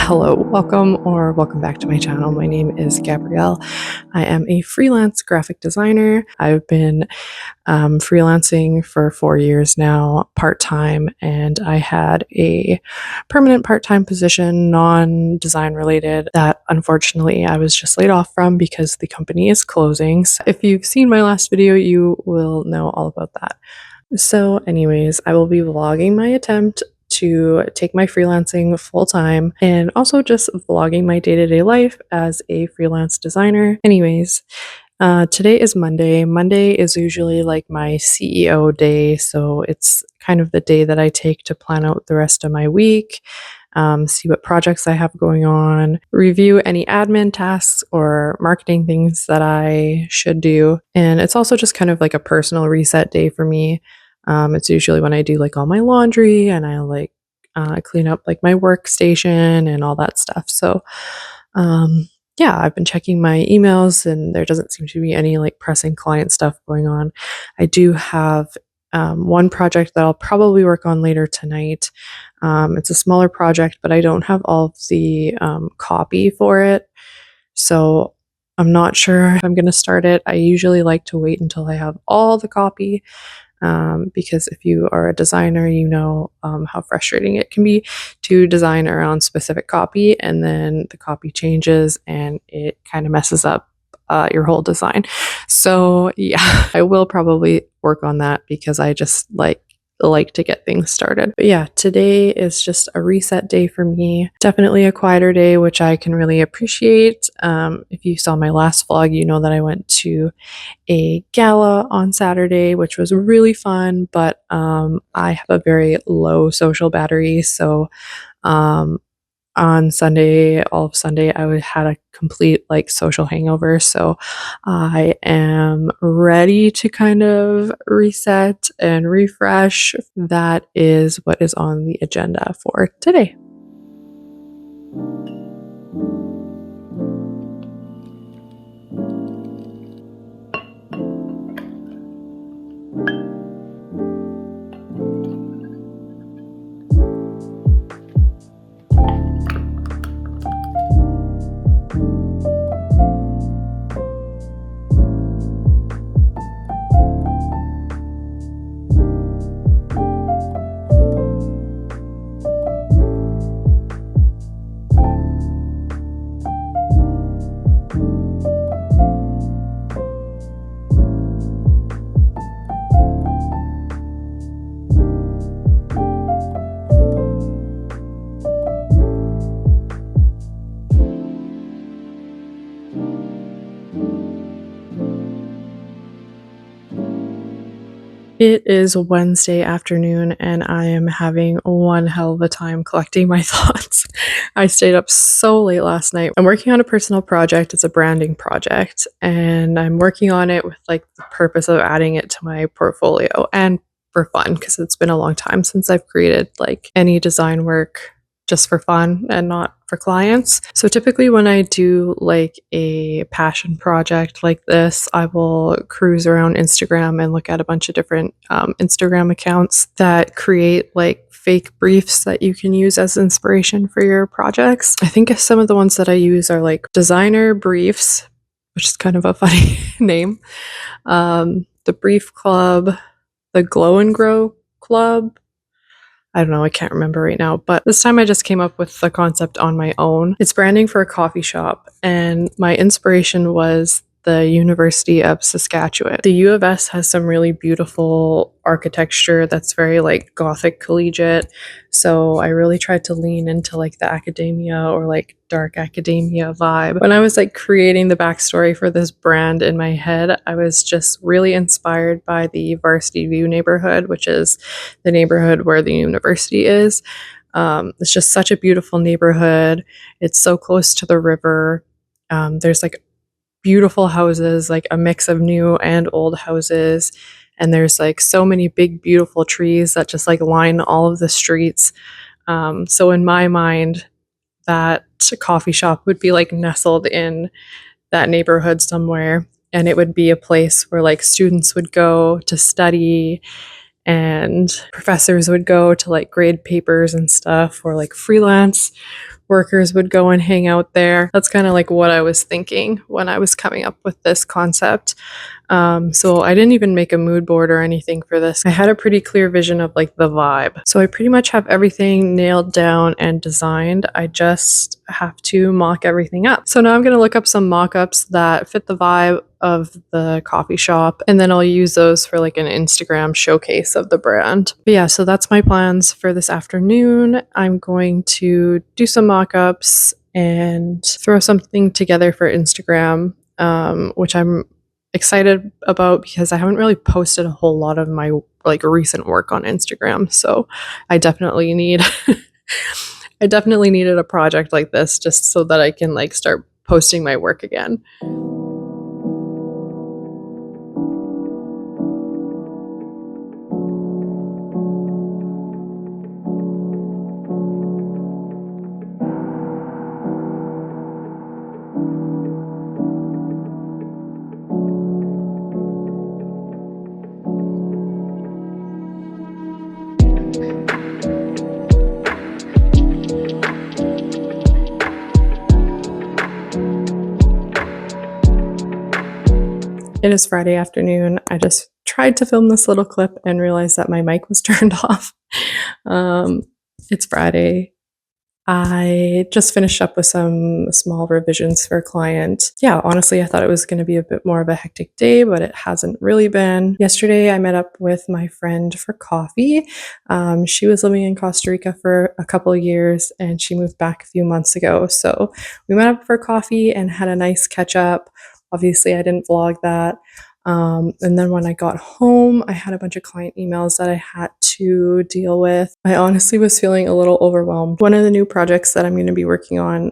Hello, welcome back to my channel. My name is Gabrielle. I am a freelance graphic designer. I've been freelancing for 4 years now, part-time, and I had a permanent part-time position, non-design related, that unfortunately I was just laid off from because the company is closing. So if you've seen my last video, you will know all about that. So anyways, I will be vlogging my attempt to take my freelancing full time and also just vlogging my day-to-day life as a freelance designer. Anyways, today is Monday. Monday is usually like my CEO day, so it's kind of the day that I take to plan out the rest of my week, see what projects I have going on, review any admin tasks or marketing things that I should do. And it's also just kind of like a personal reset day for me. It's usually when I do like all my laundry and I like clean up like my workstation and all that stuff. So, yeah, I've been checking my emails and there doesn't seem to be any like pressing client stuff going on. I do have one project that I'll probably work on later tonight. It's a smaller project, but I don't have all of the copy for it. So I'm not sure if I'm going to start it. I usually like to wait until I have all the copy. Because if you are a designer, you know how frustrating it can be to design around specific copy and then the copy changes and it kind of messes up your whole design. So yeah, I will probably work on that because I just like to get things started. But yeah, today is just a reset day for me. Definitely a quieter day, which I can really appreciate. If you saw my last vlog, you know that I went to a gala on Saturday, which was really fun, but I have a very low social battery, so on Sunday, all of Sunday, I had a complete like social hangover. So I am ready to kind of reset and refresh. That is what is on the agenda for today. It is Wednesday afternoon and I am having one hell of a time collecting my thoughts. I stayed up so late last night. I'm working on a personal project. It's a branding project and I'm working on it with like the purpose of adding it to my portfolio and for fun because it's been a long time since I've created like any design work just for fun and not for clients. So typically when I do like a passion project like this, I will cruise around Instagram and look at a bunch of different Instagram accounts that create like fake briefs that you can use as inspiration for your projects. I think some of the ones that I use are like designer briefs, which is kind of a funny name, the Brief Club, the Glow and Grow Club. I don't know, I can't remember right now, but this time I just came up with the concept on my own. It's branding for a coffee shop, and my inspiration was the University of Saskatchewan. The U of S has some really beautiful architecture that's very like gothic collegiate, so I really tried to lean into like the academia or like dark academia vibe. When I was like creating the backstory for this brand in my head, I was just really inspired by the Varsity View neighborhood, which is the neighborhood where the university is. It's just such a beautiful neighborhood. It's so close to the river. There's like beautiful houses, like a mix of new and old houses. And there's like so many big, beautiful trees that just like line all of the streets. So in my mind, that coffee shop would be like nestled in that neighborhood somewhere. And it would be a place where like students would go to study and professors would go to like grade papers and stuff or like freelance workers would go and hang out there. That's kind of like what I was thinking when I was coming up with this concept. So I didn't even make a mood board or anything for this. I had a pretty clear vision of like the vibe. So I pretty much have everything nailed down and designed. I just have to mock everything up. So now I'm going to look up some mock-ups that fit the vibe of the coffee shop, and then I'll use those for like an Instagram showcase of the brand. But yeah, so that's my plans for this afternoon. I'm going to do some mock-ups and throw something together for Instagram, which I'm excited about because I haven't really posted a whole lot of my like recent work on Instagram. So I definitely need I definitely needed a project like this just so that I can like start posting my work again. It is Friday afternoon. I just tried to film this little clip and realized that my mic was turned off. It's Friday. I just finished up with some small revisions for a client. Yeah, honestly, I thought it was going to be a bit more of a hectic day, but it hasn't really been. Yesterday, I met up with my friend for coffee. She was living in Costa Rica for a couple of years and she moved back a few months ago. So we met up for coffee and had a nice catch up. Obviously, I didn't vlog that. And then when I got home, I had a bunch of client emails that I had to deal with. I honestly was feeling a little overwhelmed. One of the new projects that I'm going to be working on,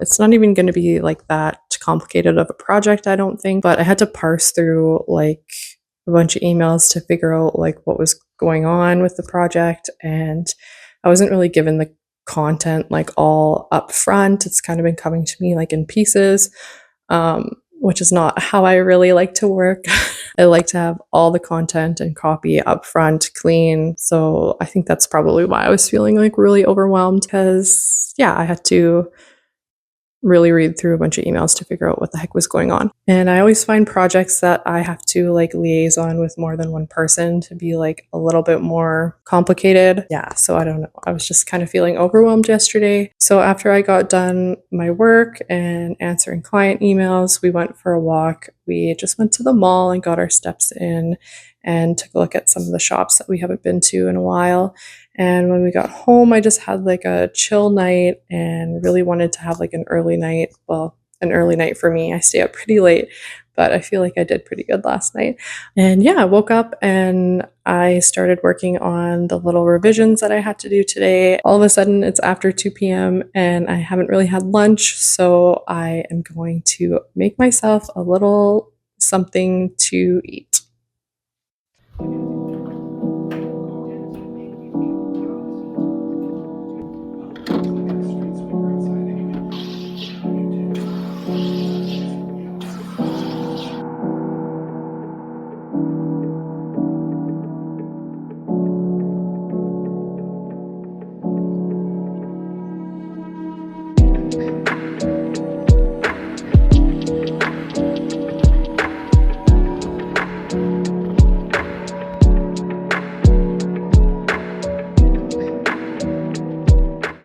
it's not even going to be like that complicated of a project, I don't think, but I had to parse through like a bunch of emails to figure out like what was going on with the project. And I wasn't really given the content like all up front. It's kind of been coming to me like in pieces. Which is not how I really like to work. I like to have all the content and copy up front, clean. So I think that's probably why I was feeling like really overwhelmed because, yeah, I had to really read through a bunch of emails to figure out what the heck was going on. And I always find projects that I have to like liaison with more than one person to be like a little bit more complicated. Yeah, so I don't know. I was just kind of feeling overwhelmed yesterday. So after I got done my work and answering client emails, we went for a walk. We just went to the mall and got our steps in and took a look at some of the shops that we haven't been to in a while. And when we got home, I just had like a chill night and really wanted to have like an early night. Well, an early night for me. I stay up pretty late, but I feel like I did pretty good last night. And yeah, I woke up and I started working on the little revisions that I had to do today. All of a sudden, it's after 2 p.m. and I haven't really had lunch. So I am going to make myself a little something to eat.